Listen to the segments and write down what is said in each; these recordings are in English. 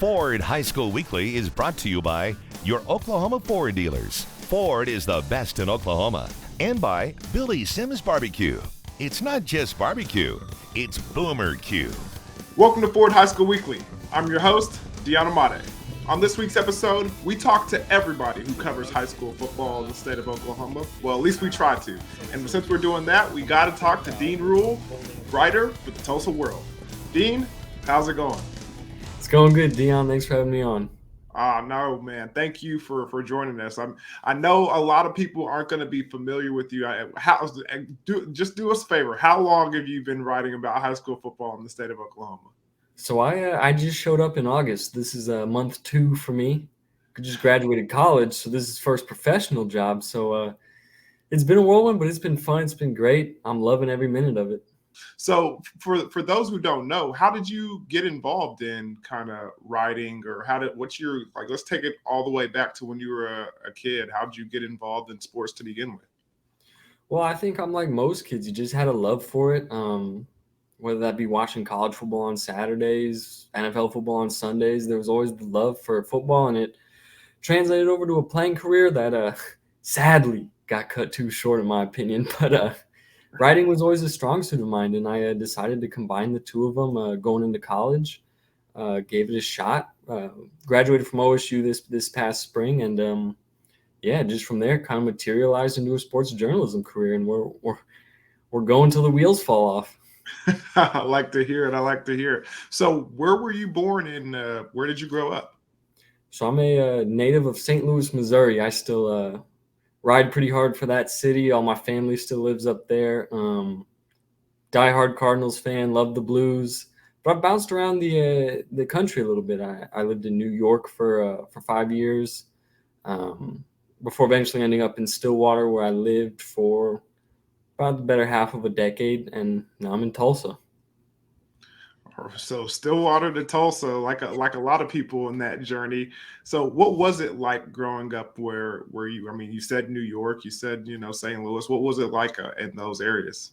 Ford High School Weekly is brought to you by your Oklahoma Ford dealers. Ford is the best in Oklahoma. And by Billy Sims Barbecue. It's not just barbecue, it's Boomer Q. Welcome to Ford High School Weekly. I'm your host, Deion. On this week's episode, we talk to everybody who covers high school football in the state of Oklahoma. Well, at least we try to. And since we're doing that, we got to talk to Dean Ruhl, writer for the Tulsa World. Dean, how's it going? It's going good, Deion. Thanks for having me on. No, man. Thank you for joining us. I know a lot of people aren't going to be familiar with you. Just do us a favor. How long have you been writing about high school football in the state of Oklahoma? So I just showed up in August. This is month 2 for me. I just graduated college, so this is first professional job. So it's been a whirlwind, but it's been fun. It's been great. I'm loving every minute of it. So for those who don't know, how did you get involved in kind of writing, or let's take it all the way back to when you were a kid. How did you get involved in sports to begin with? Well, I think I'm like most kids. You just had a love for it. Whether that be watching college football on Saturdays, NFL football on Sundays, there was always the love for football, and it translated over to a playing career that sadly got cut too short in my opinion. But writing was always a strong suit of mine, and I decided to combine the two of them going into college. Gave it a shot. Graduated from OSU this past spring, and just from there, kind of materialized into a sports journalism career, and we're going till the wheels fall off. I like to hear it. So, where were you born, and where did you grow up? So I'm a native of St. Louis, Missouri. I still ride pretty hard for that city. All my family still lives up there. Diehard Cardinals fan, love the Blues. But I've bounced around the country a little bit. I lived in New York for 5 years before eventually ending up in Stillwater, where I lived for about the better half of a decade, and now I'm in Tulsa. So Stillwater to Tulsa, like a lot of people in that journey. So what was it like growing up where you? I mean, you said New York, you said St. Louis. What was it like in those areas?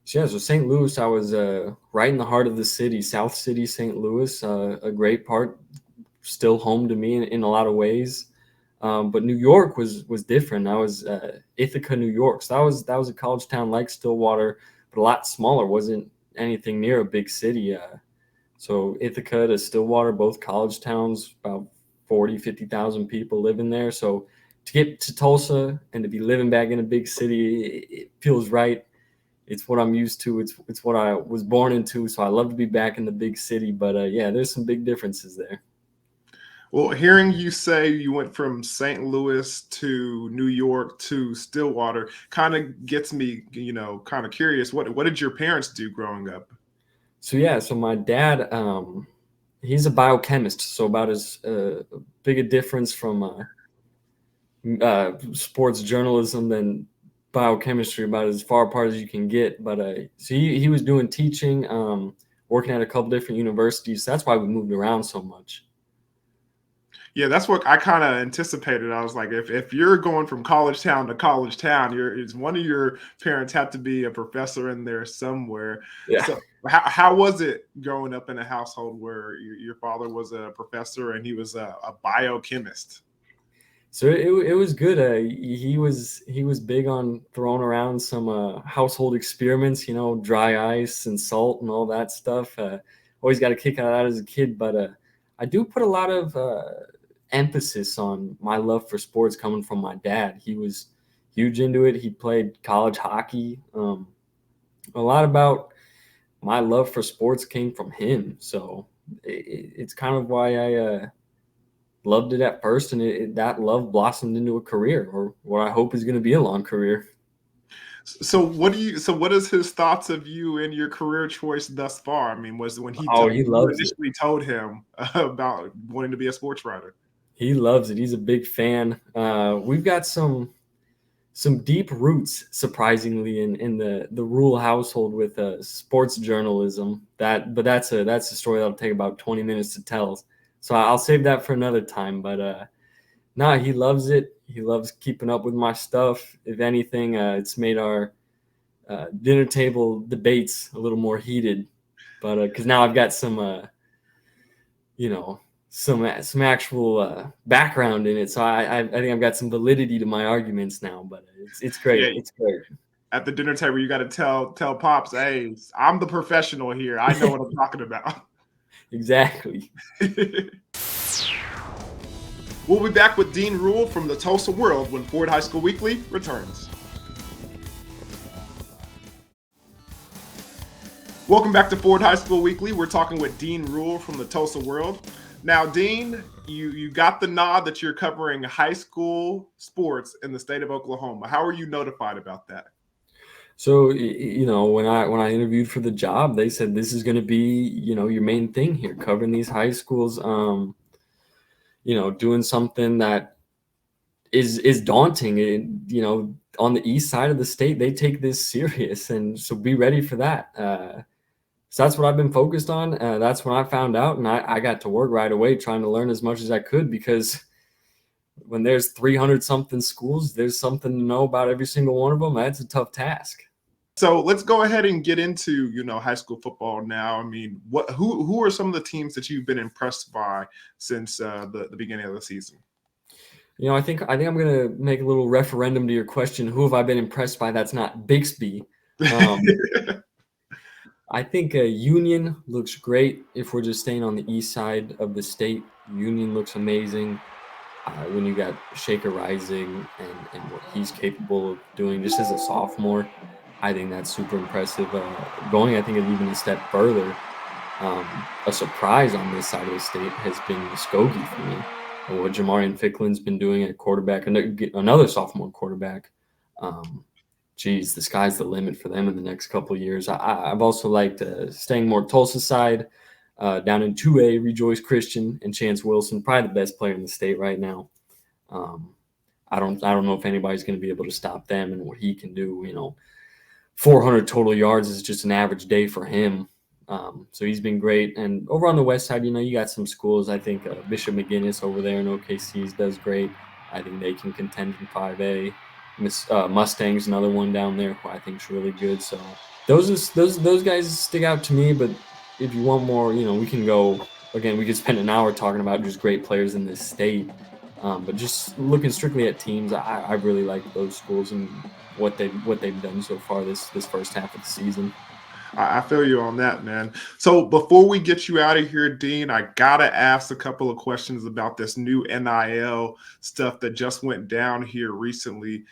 So St. Louis, I was right in the heart of the city, South City, St. Louis, a great part, still home to me in a lot of ways. But New York was different. I was Ithaca, New York. So that was a college town like Stillwater, but a lot smaller. Wasn't anything near a big city. So Ithaca to Stillwater, both college towns, about 50,000 people living there. So to get to Tulsa and to be living back in a big city, it feels right. It's what I'm used to. It's what I was born into. So I love to be back in the big city. But there's some big differences there. Well, hearing you say you went from St. Louis to New York to Stillwater kind of gets me, kind of curious. What did your parents do growing up? So my dad, he's a biochemist. So about as big a difference from sports journalism than biochemistry, about as far apart as you can get. But so he was doing teaching, working at a couple different universities. So that's why we moved around so much. Yeah, that's what I kind of anticipated. I was like, if you're going from college town to college town, it's one of your parents had to be a professor in there somewhere. Yeah. So how was it growing up in a household where your father was a professor and he was a biochemist? So it was good. He was big on throwing around some household experiments, dry ice and salt and all that stuff. Always got a kick out of that as a kid, but I do put a lot of emphasis on my love for sports coming from my dad. He was huge into it. He played college hockey. A lot about my love for sports came from him. So it's kind of why I loved it at first, and that love blossomed into a career, or what I hope is going to be a long career. So what is his thoughts of you and your career choice thus far? I mean, was when he initially told him about wanting to be a sports writer? He loves it. He's a big fan. We've got some deep roots, surprisingly, in the Ruhl household with sports journalism. But that's a story that'll take about 20 minutes to tell. So I'll save that for another time. But he loves it. He loves keeping up with my stuff. If anything, it's made our dinner table debates a little more heated. But because now I've got some some actual background in it. So I think I've got some validity to my arguments now. But it's great. Yeah, It's great. at the dinner table, you got to tell pops, hey, I'm the professional here. I know what I'm talking about. Exactly. We'll be back with Dean Ruhl from the Tulsa World when Ford High School Weekly returns. Welcome back to Ford High School Weekly. We're talking with Dean Ruhl from the Tulsa World. Now, Dean, you got the nod that you're covering high school sports in the state of Oklahoma. How are you notified about that? So when I interviewed for the job, they said this is going to be your main thing here, covering these high schools. Doing something that is daunting. On the east side of the state, they take this serious, and so be ready for that. So that's what I've been focused on. That's when I found out, and I got to work right away trying to learn as much as I could, because when there's 300 something schools, there's something to know about every single one of them. That's a tough task. So let's go ahead and get into, high school football now. I mean, who are some of the teams that you've been impressed by since the beginning of the season? I think I'm going to make a little referendum to your question. Who have I been impressed by? That's not Bixby. I think Union looks great. If we're just staying on the east side of the state, Union looks amazing. When you got Shaker Rising and what he's capable of doing just as a sophomore, I think that's super impressive. Going, I think, even a step further, a surprise on this side of the state has been Muskogee for me. And what Jamarian Ficklin's been doing at quarterback, another sophomore quarterback. The sky's the limit for them in the next couple of years. I've also liked staying more Tulsa side. Down in 2A, Rejoice Christian and Chance Wilson, probably the best player in the state right now. I don't know if anybody's going to be able to stop them and what he can do. 400 total yards is just an average day for him. So he's been great. And over on the west side, you got some schools. I think Bishop McGinnis over there in OKC's does great. I think they can contend in 5A. Mustang's another one down there who I think is really good. So those guys stick out to me. But if you want more, we can go again. We could spend an hour talking about just great players in this state. But just looking strictly at teams, I really like those schools and what they've done so far this first half of the season. I feel you on that, man. So before we get you out of here, Dean, I gotta ask a couple of questions about this new NIL stuff that just went down here recently.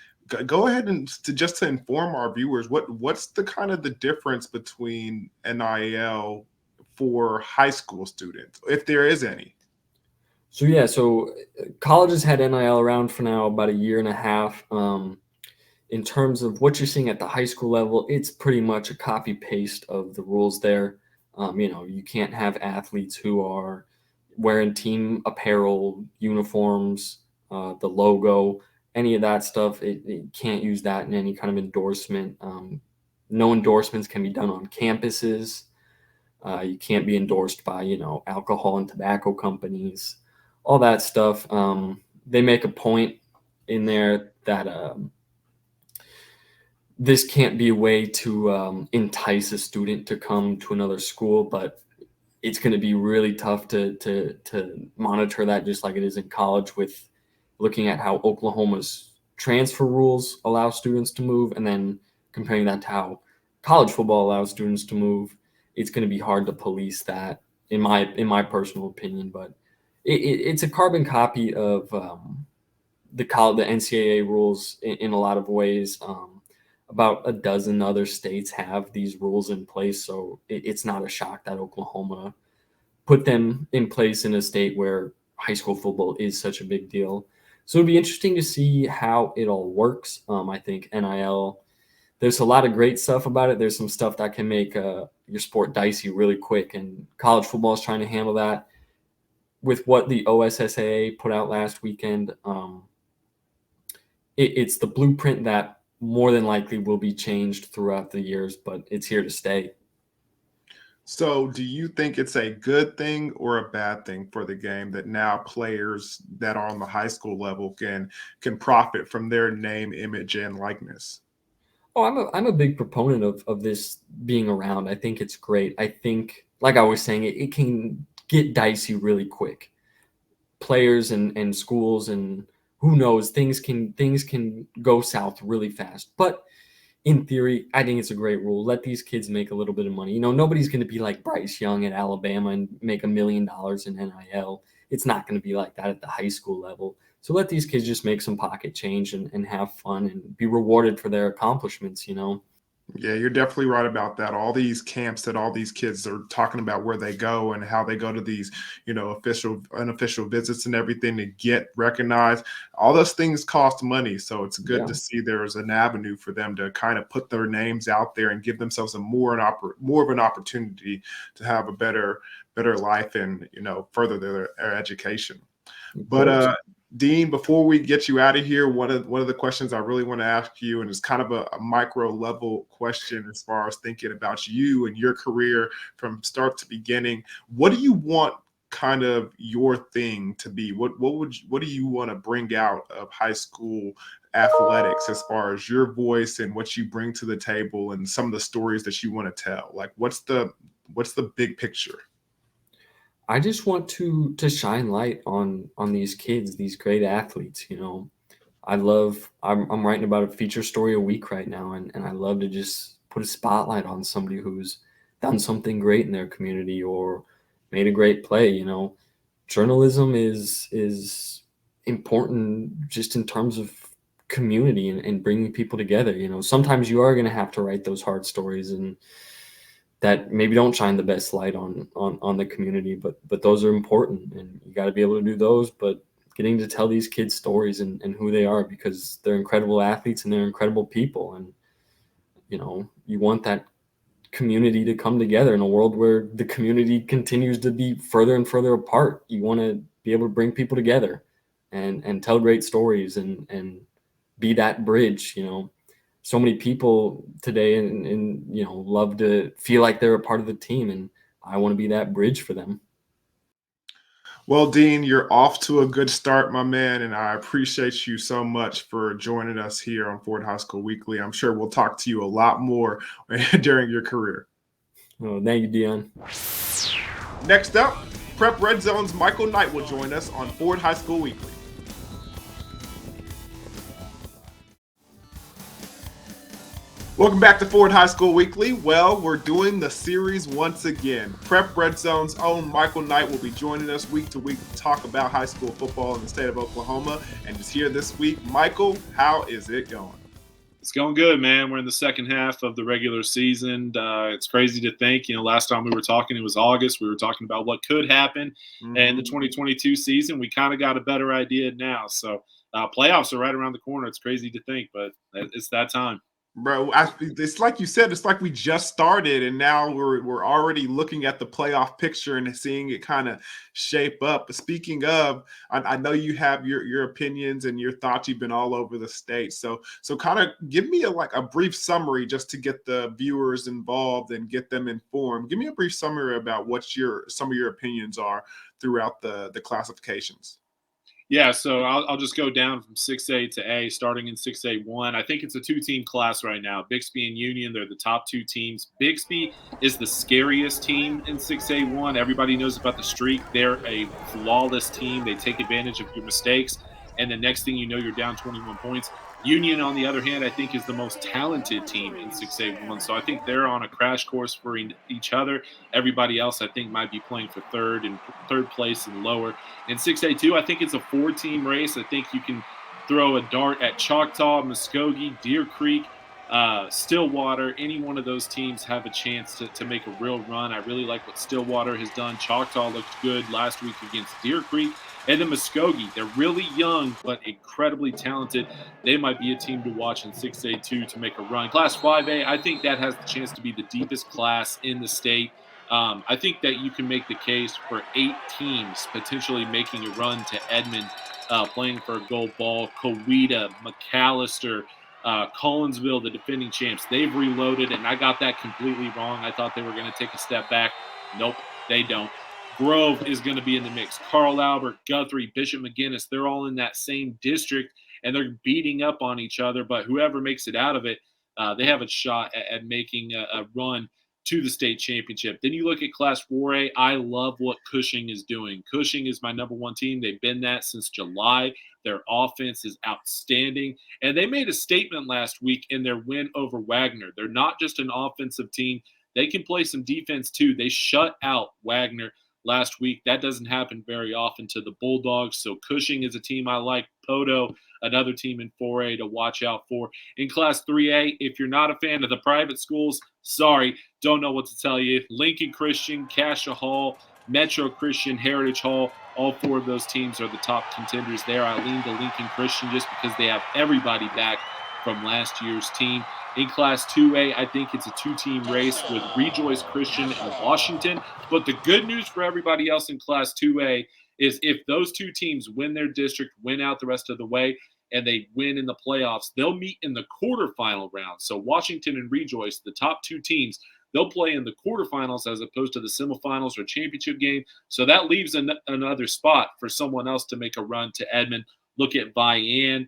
Go ahead and to inform our viewers, what's the kind of the difference between NIL for high school students, if there is any? So colleges had NIL around for now about a year and a half. In terms of what you're seeing at the high school level, it's pretty much a copy paste of the rules there. You can't have athletes who are wearing team apparel, uniforms, the logo, any of that stuff. It can't use that in any kind of endorsement. No endorsements can be done on campuses. You can't be endorsed by, alcohol and tobacco companies, all that stuff. They make a point in there that this can't be a way to entice a student to come to another school, but it's going to be really tough to monitor that, just like it is in college, with looking at how Oklahoma's transfer rules allow students to move and then comparing that to how college football allows students to move. It's going to be hard to police that, in my personal opinion, but it's a carbon copy of the NCAA rules in a lot of ways. About a dozen other states have these rules in place, so it's not a shock that Oklahoma put them in place in a state where high school football is such a big deal. So it'll be interesting to see how it all works. I think NIL, there's a lot of great stuff about it. There's some stuff that can make your sport dicey really quick, and college football is trying to handle that. With what the OSSAA put out last weekend, it's the blueprint that more than likely will be changed throughout the years, but it's here to stay. So do you think it's a good thing or a bad thing for the game that now players that are on the high school level can profit from their name, image, and likeness? Oh, I'm a big proponent of this being around. I think it's great. I think, like I was saying, it can get dicey really quick. players and schools, and who knows, things can go south really fast. But in theory, I think it's a great rule. Let these kids make a little bit of money. Nobody's going to be like Bryce Young at Alabama and make $1 million in NIL. It's not going to be like that at the high school level. So let these kids just make some pocket change and have fun and be rewarded for their accomplishments. Yeah, you're definitely right about that. All these camps that all these kids are talking about, where they go and how they go to these, official, unofficial visits and everything to get recognized. All those things cost money. So it's good to see there's an avenue for them to kind of put their names out there and give themselves more of an opportunity to have a better life and, further their education. But Dean, before we get you out of here, one of the questions I really want to ask you, and it's kind of a micro level question as far as thinking about you and your career from start to beginning. What do you want kind of your thing to be? What do you want to bring out of high school athletics as far as your voice and what you bring to the table and some of the stories that you want to tell? Like, what's the big picture? I just want to shine light on these kids, these great athletes. I'm writing about a feature story a week right now, and I love to just put a spotlight on somebody who's done something great in their community or made a great play. Journalism is important just in terms of community and bringing people together. Sometimes you are going to have to write those hard stories and that maybe don't shine the best light on the community, but those are important, and you got to be able to do those. But getting to tell these kids stories and who they are, because they're incredible athletes and they're incredible people, and you want that community to come together in a world where the community continues to be further and further apart. You want to be able to bring people together and tell great stories and be that bridge. So many people today and love to feel like they're a part of the team, and I want to be that bridge for them. Well, Dean, you're off to a good start, my man, and I appreciate you so much for joining us here on Ford High School Weekly. I'm sure we'll talk to you a lot more during your career. Oh, thank you, Deion. Next up, Prep Redzone's Michael Knight will join us on Ford High School Weekly. Welcome back to Ford High School Weekly. Well, we're doing the series once again. Prep Redzone's own Michael Knight will be joining us week to week to talk about high school football in the state of Oklahoma, and is here this week. Michael, how is it going? It's going good, man. We're in the second half of the regular season. It's crazy to think, last time we were talking, it was August. We were talking about what could happen in the 2022 season. We kind of got a better idea now. So playoffs are right around the corner. It's crazy to think, but it's that time. Bro, it's like you said, it's like we just started and now we're already looking at the playoff picture and seeing it kind of shape up. But speaking of, I know you have your opinions and your thoughts. You've been all over the state. So kind of give me a brief summary just to get the viewers involved and get them informed. Give me a brief summary about what some of your opinions are throughout the classifications. Yeah, so I'll just go down from 6A to A, starting in 6A1. I think it's a two-team class right now. Bixby and Union, they're the top two teams. Bixby is the scariest team in 6A1. Everybody knows about the streak. They're a flawless team. They take advantage of your mistakes, and the next thing you know, you're down 21 points. Union, on the other hand, I think is the most talented team in 6A1. So I think they're on a crash course for each other. Everybody else, I think, might be playing for third place and lower. In 6A2, I think it's a four-team race. I think you can throw a dart at Choctaw, Muskogee, Deer Creek, Stillwater. Any one of those teams have a chance to make a real run. I really like what Stillwater has done. Choctaw looked good last week against Deer Creek. And then Muskogee, they're really young but incredibly talented. They might be a team to watch in 6A2 to make a run. Class 5A, I think that has the chance to be the deepest class in the state. I think that you can make the case for 8 teams potentially making a run to Edmond, playing for a gold ball. Coweta, McAllister, Collinsville, the defending champs. They've reloaded, and I got that completely wrong. I thought they were going to take a step back. Nope, they don't. Grove is going to be in the mix. Carl Albert, Guthrie, Bishop McGinnis, they're all in that same district, and they're beating up on each other. But whoever makes it out of it, they have a shot at making a run to the state championship. Then you look at Class 4A. I love what Cushing is doing. Cushing is my number one team. They've been that since July. Their offense is outstanding. And they made a statement last week in their win over Wagner. They're not just an offensive team. They can play some defense too. They shut out Wagner last week. That doesn't happen very often to the Bulldogs. So Cushing is a team I like. Poto, another team in 4A to watch out for. In Class 3A, if you're not a fan of the private schools, sorry, don't know what to tell you. Lincoln Christian, Cassia Hall, Metro Christian, Heritage Hall, all four of those teams are the top contenders there. I lean to Lincoln Christian just because they have everybody back from last year's team. In Class 2A, I think it's a two-team race with Rejoice Christian and Washington. But the good news for everybody else in Class 2A is if those two teams win their district, win out the rest of the way, and they win in the playoffs, they'll meet in the quarterfinal round. So Washington and Rejoice, the top two teams, they'll play in the quarterfinals as opposed to the semifinals or championship game. So that leaves another spot for someone else to make a run to Edmond. Look at Vian,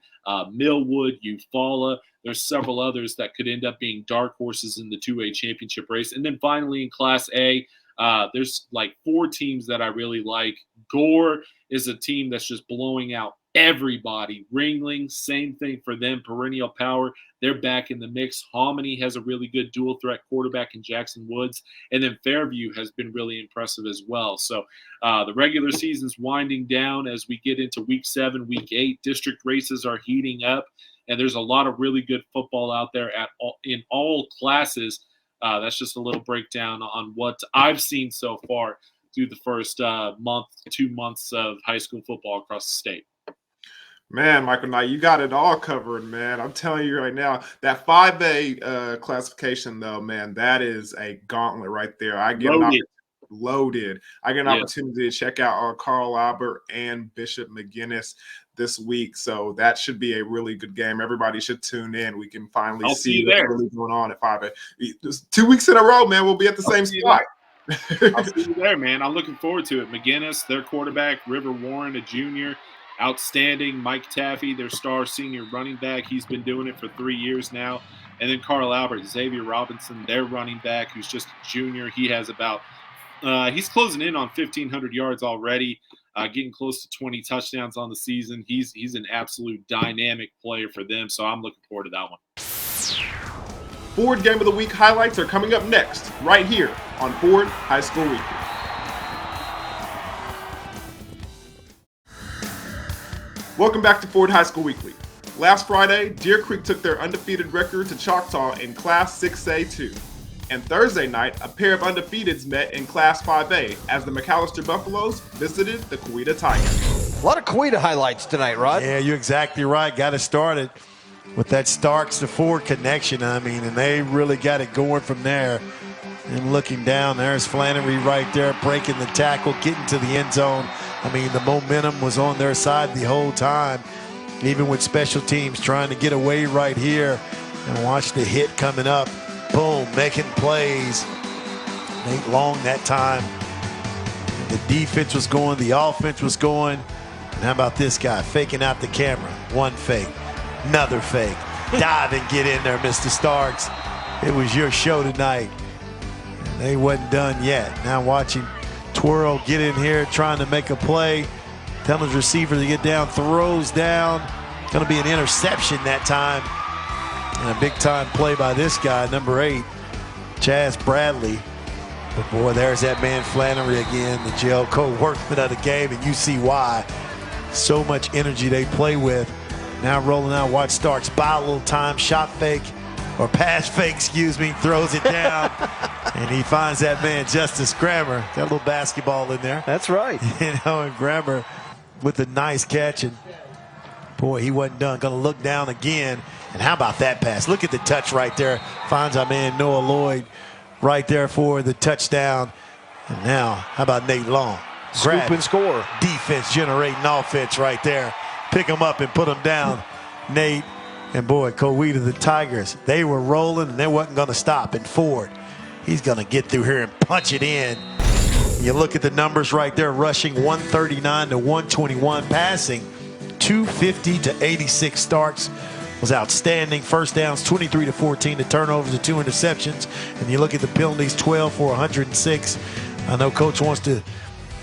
Millwood, Eufaula. There's several others that could end up being dark horses in the 2A championship race. And then finally in Class A, there's like four teams that I really like. Gore is a team that's just blowing out everybody. Ringling, same thing for them. Perennial Power, they're back in the mix. Hominy has a really good dual threat quarterback in Jackson Woods. And then Fairview has been really impressive as well. So the regular season's winding down as we get into Week 7, Week 8. District races are heating up. And there's a lot of really good football out there in all classes. That's just a little breakdown on what I've seen so far through the first 2 months of high school football across the state. Man, Michael Knight, you got it all covered, man. I'm telling you right now, that 5A classification, though, man, that is a gauntlet right there. I get loaded. I get an opportunity to check out Carl Albert and Bishop McGinnis this week, so that should be a really good game. Everybody should tune in. We can finally see what's really going on at 5A. 2 weeks in a row, man, we'll be at the same spot. I'll see you there, man. I'm looking forward to it. McGinnis, their quarterback, River Warren, a junior, outstanding. Mike Taffy, their star senior running back. He's been doing it for 3 years now. And then Carl Albert, Xavier Robinson, their running back, who's just a junior. He has about he's closing in on 1,500 yards already, getting close to 20 touchdowns on the season. He's an absolute dynamic player for them, so I'm looking forward to that one. Ford Game of the Week highlights are coming up next, right here on Ford High School Weekly. Welcome back to Ford High School Weekly. Last Friday, Deer Creek took their undefeated record to Choctaw in Class 6A2. And Thursday night, a pair of undefeateds met in Class 5A as the McAllister Buffaloes visited the Coweta Tigers. A lot of Coweta highlights tonight, Rod. Yeah, you're exactly right. Got it started with that Starks to Ford connection, and they really got it going from there. And looking down, there's Flannery right there, breaking the tackle, getting to the end zone. The momentum was on their side the whole time, even with special teams trying to get away right here. And watch the hit coming up. Boom, making plays. Nate Long that time. The defense was going, the offense was going. And how about this guy faking out the camera? One fake, another fake. Dive and get in there, Mr. Starks. It was your show tonight. They wasn't done yet. Now watch him twirl, get in here, trying to make a play. Telling his receiver to get down, throws down. Going to be an interception that time. And a big-time play by this guy, number 8, Chaz Bradley. But, boy, there's that man Flannery again, the jail co-workman of the game, and you see why. So much energy they play with. Now rolling out, watch Starks buy a little time, shot fake, or pass fake, throws it down. And he finds that man, Justice Grammer. Got a little basketball in there. That's right. And Grammer with a nice catch. And, boy, he wasn't done. Going to look down again. And how about that pass? Look at the touch right there. Finds our man Noah Lloyd right there for the touchdown. And now, how about Nate Long? Scoop and score. Defense generating offense right there. Pick him up and put him down. Nate and, boy, Coweta, the Tigers, they were rolling and they wasn't going to stop. And Ford, he's going to get through here and punch it in. You look at the numbers right there, rushing 139 to 121, passing 250 to 86 Starks. was outstanding. First downs, 23-14. The turnovers, the 2 interceptions. And you look at the penalties, 12 for 106. I know Coach wants to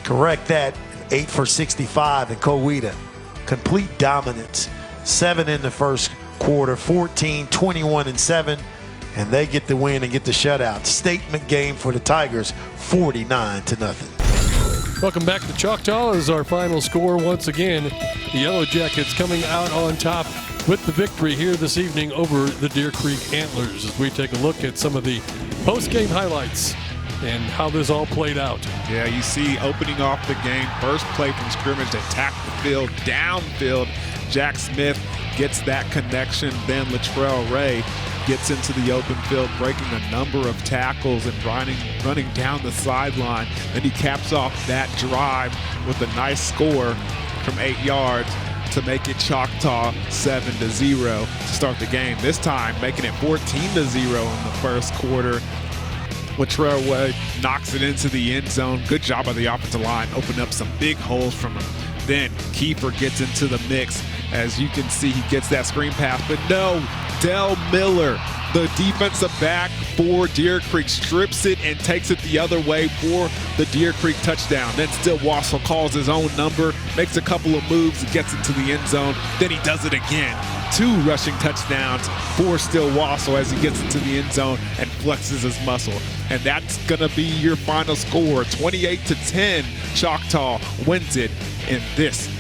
correct that. 8 for 65 in Coweta. Complete dominance. 7 in the first quarter, 14, 21-7. And they get the win and get the shutout. Statement game for the Tigers, 49-0. Welcome back to Choctaw as our final score once again. The Yellow Jackets coming out on top with the victory here this evening over the Deer Creek Antlers as we take a look at some of the post-game highlights and how this all played out. Yeah, you see opening off the game, first play from scrimmage, attack the field, downfield. Jack Smith gets that connection, then Latrell Ray gets into the open field, breaking a number of tackles and running down the sideline. Then he caps off that drive with a nice score from 8 yards to make it Choctaw 7-0 to start the game. This time making it 14-0 in the first quarter. Latrell Ray knocks it into the end zone. Good job by the offensive line, opened up some big holes from him. Then Kiefer gets into the mix. As you can see, he gets that screen pass, but no, Del Miller, the defensive back for Deer Creek, strips it and takes it the other way for the Deer Creek touchdown. Then still Wassel calls his own number, makes a couple of moves, gets into the end zone. Then he does it again. 2 rushing touchdowns for Still Wassel as he gets into the end zone and flexes his muscle. And that's going to be your final score. 28-10, Choctaw wins it in this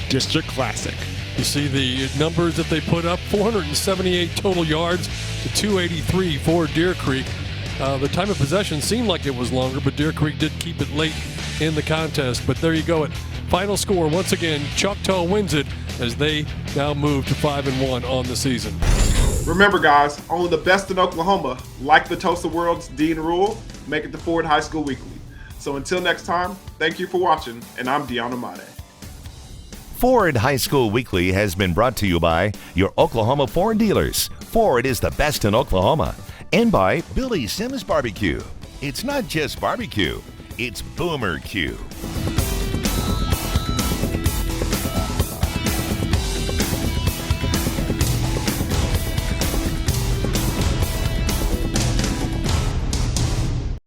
District Classic. You see the numbers that they put up, 478 total yards to 283 for Deer Creek. The time of possession seemed like it was longer, but Deer Creek did keep it late in the contest. But there you go. Final score, once again, Choctaw wins it as they now move to 5-1 on the season. Remember, guys, only the best in Oklahoma, like the Tulsa World's Dean Ruhl, make it to Ford High School Weekly. So until next time, thank you for watching, and I'm Deion Amade. Ford High School Weekly has been brought to you by your Oklahoma Ford dealers. Ford is the best in Oklahoma. And by Billy Sims Barbecue. It's not just barbecue, it's Boomer Q.